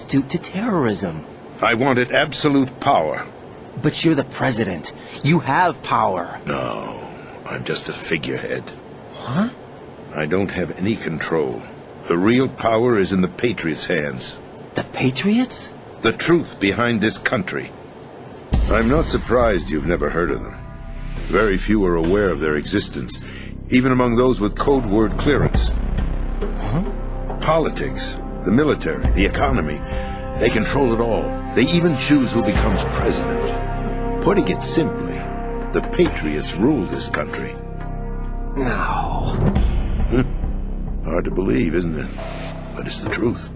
astute to terrorism. I wanted absolute power. But you're the president. You have power. No, I'm just a figurehead. Huh? I don't have any control. The real power is in the Patriots' hands. The Patriots? The truth behind this country. I'm not surprised you've never heard of them. Very few are aware of their existence, even among those with code word clearance. Huh? Politics, the military, the economy, they control it all. They even choose who becomes president. Putting it simply, the Patriots rule this country. No. Hard to believe, isn't it? But it's the truth.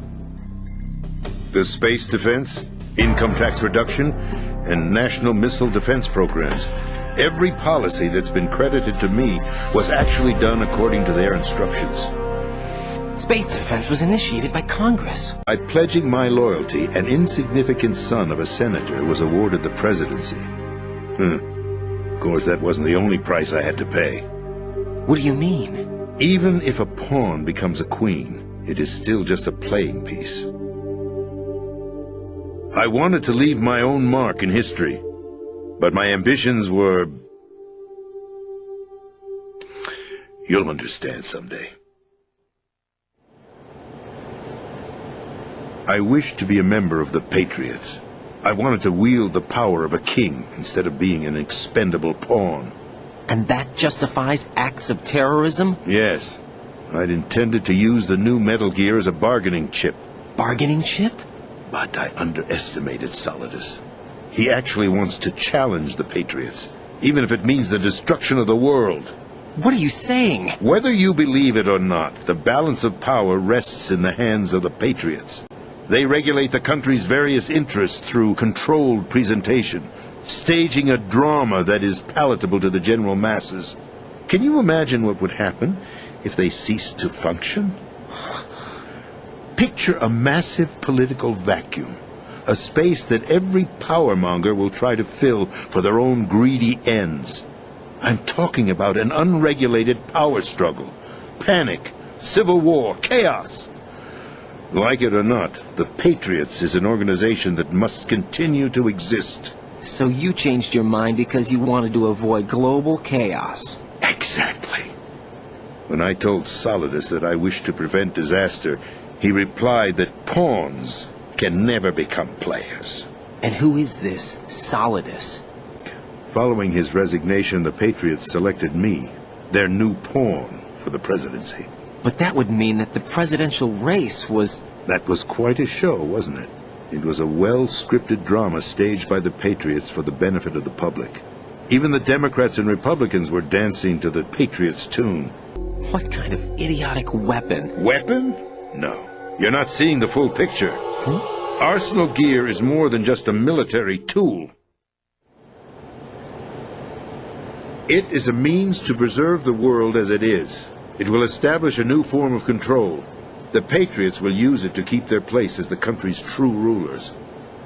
The space defense, income tax reduction, and national missile defense programs. Every policy that's been credited to me was actually done according to their instructions. Space defense was initiated by Congress. By pledging my loyalty, an insignificant son of a senator was awarded the presidency. Of course, that wasn't the only price I had to pay. What do you mean? Even if a pawn becomes a queen, it is still just a playing piece. I wanted to leave my own mark in history, but my ambitions were... You'll understand someday. I wished to be a member of the Patriots. I wanted to wield the power of a king instead of being an expendable pawn. And that justifies acts of terrorism? Yes. I'd intended to use the new Metal Gear as a bargaining chip. Bargaining chip? But I underestimated Solidus. He actually wants to challenge the Patriots, even if it means the destruction of the world. What are you saying? Whether you believe it or not, the balance of power rests in the hands of the Patriots. They regulate the country's various interests through controlled presentation, staging a drama that is palatable to the general masses. Can you imagine what would happen if they ceased to function? Picture a massive political vacuum, a space that every powermonger will try to fill for their own greedy ends. I'm talking about an unregulated power struggle, panic, civil war, chaos. Like it or not, the Patriots is an organization that must continue to exist. So you changed your mind because you wanted to avoid global chaos. Exactly. When I told Solidus that I wished to prevent disaster, he replied that pawns can never become players. And who is this Solidus? Following his resignation, the Patriots selected me, their new pawn, for the presidency. But that would mean that the presidential race was... That was quite a show, wasn't it? It was a well-scripted drama staged by the Patriots for the benefit of the public. Even the Democrats and Republicans were dancing to the Patriots' tune. What kind of idiotic weapon? Weapon? No. You're not seeing the full picture. Arsenal gear is more than just a military tool. It is a means to preserve the world as it is. It will establish a new form of control. The Patriots will use it to keep their place as the country's true rulers.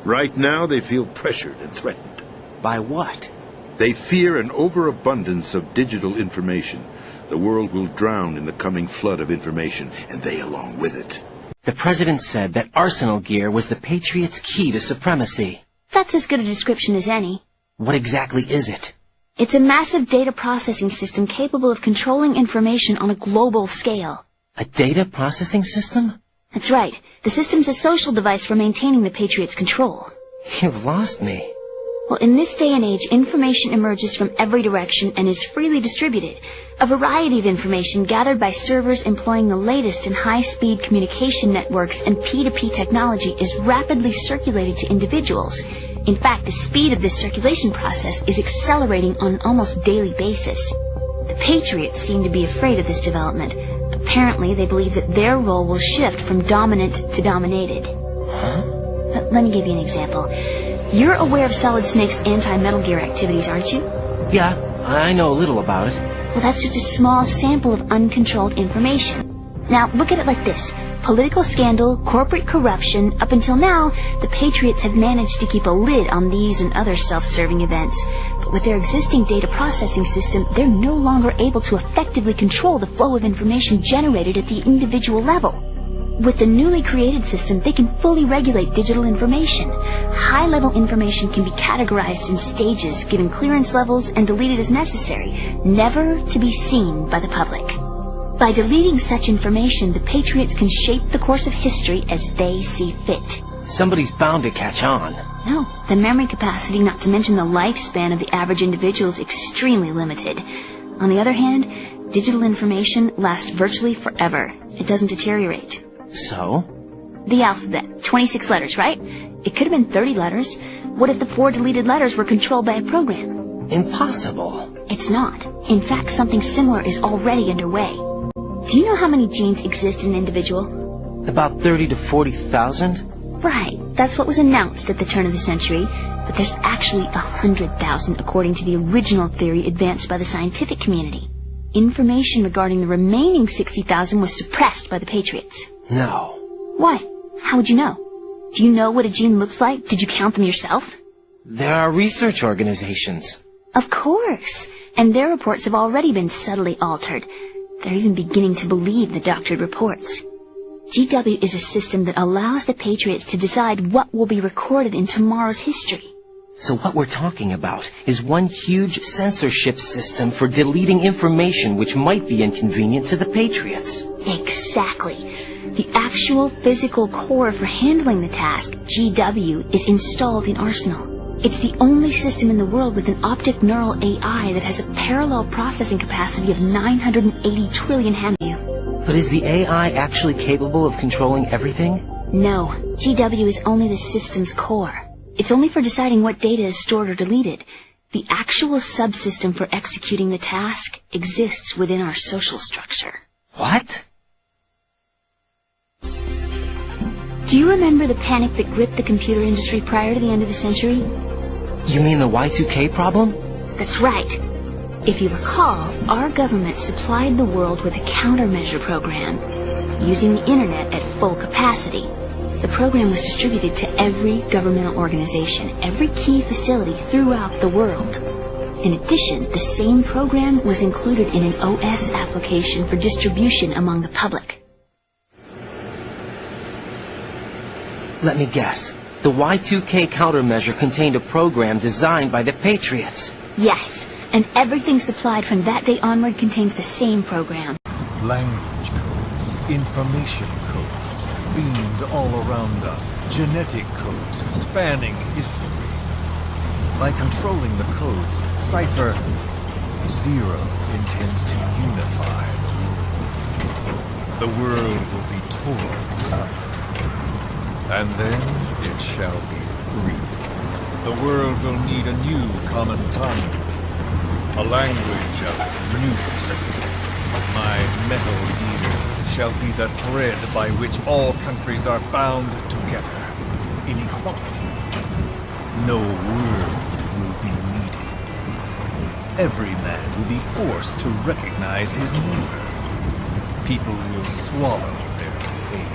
Right now, they feel pressured and threatened. By what? They fear an overabundance of digital information. The world will drown in the coming flood of information, and they along with it. The president said that Arsenal gear was the Patriots' key to supremacy. That's as good a description as any. What exactly is it? It's a massive data processing system capable of controlling information on a global scale. A data processing system? That's right. The system's a social device for maintaining the Patriots' control. You've lost me. Well, in this day and age, information emerges from every direction and is freely distributed. A variety of information gathered by servers employing the latest in high-speed communication networks and P2P technology is rapidly circulated to individuals. In fact, the speed of this circulation process is accelerating on an almost daily basis. The Patriots seem to be afraid of this development. Apparently, they believe that their role will shift from dominant to dominated. Let me give you an example. You're aware of Solid Snake's anti-Metal Gear activities, aren't you? Yeah, I know a little about it. Well, that's just a small sample of uncontrolled information. Now, look at it like this. Political scandal, corporate corruption, up until now, the Patriots have managed to keep a lid on these and other self-serving events. But with their existing data processing system, they're no longer able to effectively control the flow of information generated at the individual level. With the newly created system, they can fully regulate digital information. High-level information can be categorized in stages, given clearance levels, and deleted as necessary, never to be seen by the public. By deleting such information, the Patriots can shape the course of history as they see fit. Somebody's bound to catch on. No, the memory capacity, not to mention the lifespan of the average individual, is extremely limited. On the other hand, digital information lasts virtually forever. It doesn't deteriorate. So? The alphabet. 26 letters, right? It could have been 30 letters. What if the 4 deleted letters were controlled by a program? Impossible. It's not. In fact, something similar is already underway. Do you know how many genes exist in an individual? About 30 to 40,000? Right. That's what was announced at the turn of the century. But there's actually 100,000 according to the original theory advanced by the scientific community. Information regarding the remaining 60,000 was suppressed by the Patriots. No. Why? How would you know? Do you know what a gene looks like? Did you count them yourself? There are research organizations. Of course. And their reports have already been subtly altered. They're even beginning to believe the doctored reports. GW is a system that allows the Patriots to decide what will be recorded in tomorrow's history. So what we're talking about is one huge censorship system for deleting information which might be inconvenient to the Patriots. Exactly. The actual physical core for handling the task, GW, is installed in Arsenal. It's the only system in the world with an optic neural AI that has a parallel processing capacity of 980 trillion HAMU. But is the AI actually capable of controlling everything? No, GW is only the system's core. It's only for deciding what data is stored or deleted. The actual subsystem for executing the task exists within our social structure. What? Do you remember the panic that gripped the computer industry prior to the end of the century? You mean the Y2K problem? That's right. If you recall, our government supplied the world with a countermeasure program, using the internet at full capacity. The program was distributed to every governmental organization, every key facility throughout the world. In addition, the same program was included in an OS application for distribution among the public. Let me guess. The Y2K countermeasure contained a program designed by the Patriots. Yes, and everything supplied from that day onward contains the same program. Language codes, information codes, beamed all around us, genetic codes spanning history. By controlling the codes, Cipher Zero intends to unify the world. The world will be torn asunder. And then it shall be free. The world will need a new common tongue, a language of nukes. My metal ears shall be the thread by which all countries are bound together in equality. No words will be needed. Every man will be forced to recognize his neighbor. People will swallow their pain.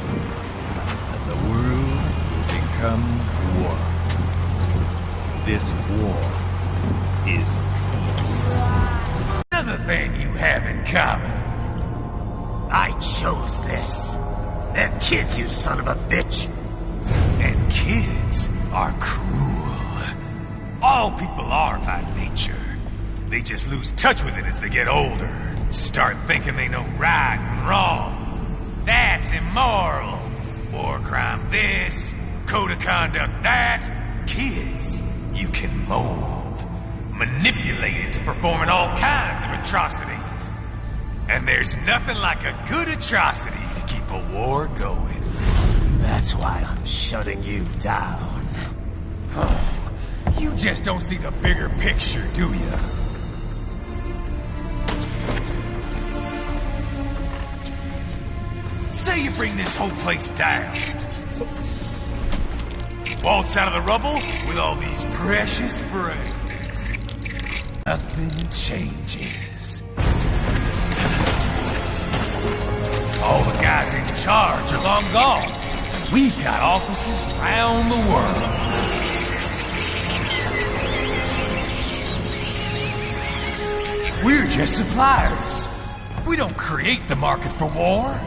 The world will become one. This war is peace. Another thing you have in common. I chose this. They're kids, you son of a bitch. And kids are cruel. All people are by nature. They just lose touch with it as they get older. Start thinking they know right and wrong. That's immoral. War crime this, code of conduct that. Kids, you can mold, manipulate it to performing all kinds of atrocities. And there's nothing like a good atrocity to keep a war going. That's why I'm shutting you down. Oh, you just don't see the bigger picture, do you? Say you bring this whole place down. Waltz out of the rubble with all these precious brains. Nothing changes. All the guys in charge are long gone. We've got offices around the world. We're just suppliers. We don't create the market for war.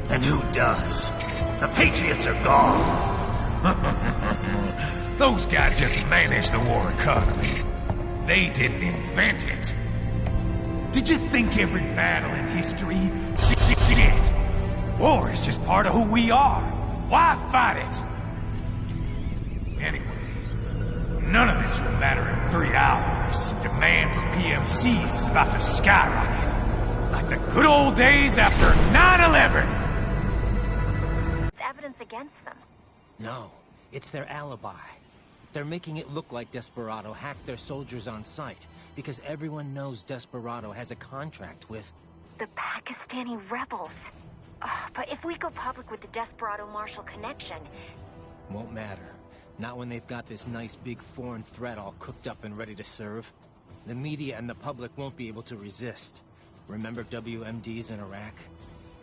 And who does? The Patriots are gone. Those guys just manage the war economy. They didn't invent it. Did you think every battle in history? Shit! War is just part of who we are. Why fight it? Anyway, none of this will matter in 3 hours. Demand for PMCs is about to skyrocket. Like the good old days after 9/11. It's evidence against them. No, it's their alibi. They're making it look like Desperado hacked their soldiers on sight, because everyone knows Desperado has a contract with... The Pakistani rebels. But if we go public with the Desperado-Marshall connection... Won't matter. Not when they've got this nice big foreign threat all cooked up and ready to serve. The media and the public won't be able to resist. Remember WMDs in Iraq?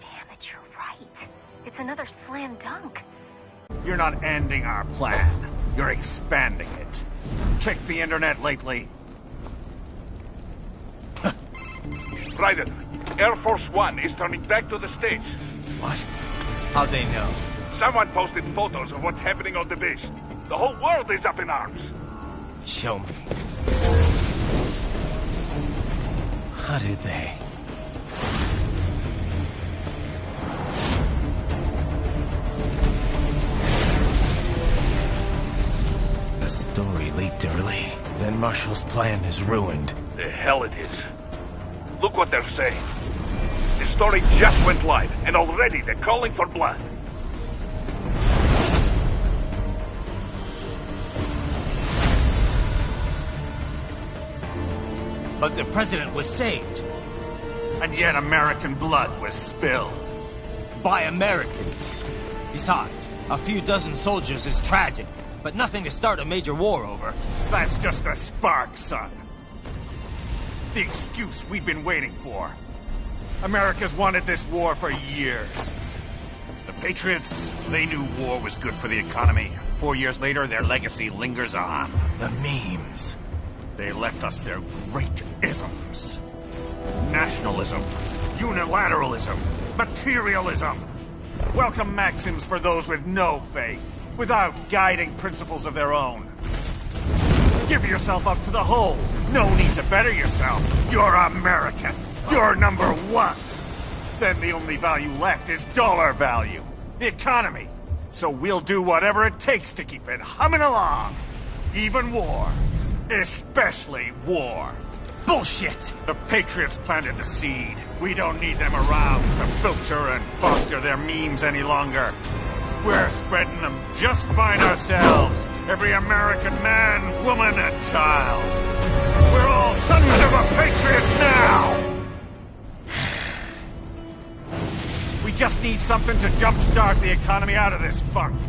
Damn it, you're right. It's another slam dunk. You're not ending our plan. You're expanding it. Check the internet lately. Raiden, Air Force One is turning back to the States. What? How'd they know? Someone posted photos of what's happening on the base. The whole world is up in arms. Show me. How did they? The story leaked early. Then Marshall's plan is ruined. The hell it is. Look what they're saying. The story just went live, and already they're calling for blood. But the president was saved. And yet American blood was spilled. By Americans. Besides, a few dozen soldiers is tragic, but nothing to start a major war over. That's just the spark, son. The excuse we've been waiting for. America's wanted this war for years. The Patriots, they knew war was good for the economy. 4 years later, their legacy lingers on. The memes. They left us their great isms. Nationalism, unilateralism, materialism. Welcome maxims for those with no faith, without guiding principles of their own. Give yourself up to the whole. No need to better yourself. You're American. You're number one. Then the only value left is dollar value. The economy. So we'll do whatever it takes to keep it humming along. Even war. Especially war. Bullshit! The Patriots planted the seed. We don't need them around to filter and foster their memes any longer. We're spreading them just fine ourselves. Every American man, woman, and child. We're all sons of a Patriots now! We just need something to jumpstart the economy out of this funk.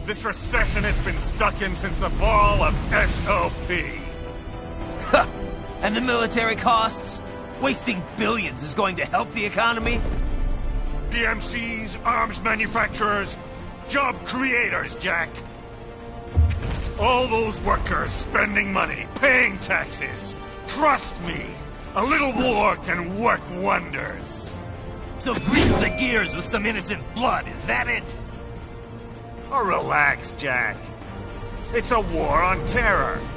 This recession it's been stuck in since the fall of SOP. And the military costs? Wasting billions is going to help the economy? PMCs, arms manufacturers, job creators, Jack. All those workers spending money, paying taxes. Trust me, a little war can work wonders. So grease the gears with some innocent blood, is that it? Oh, relax, Jack. It's a war on terror.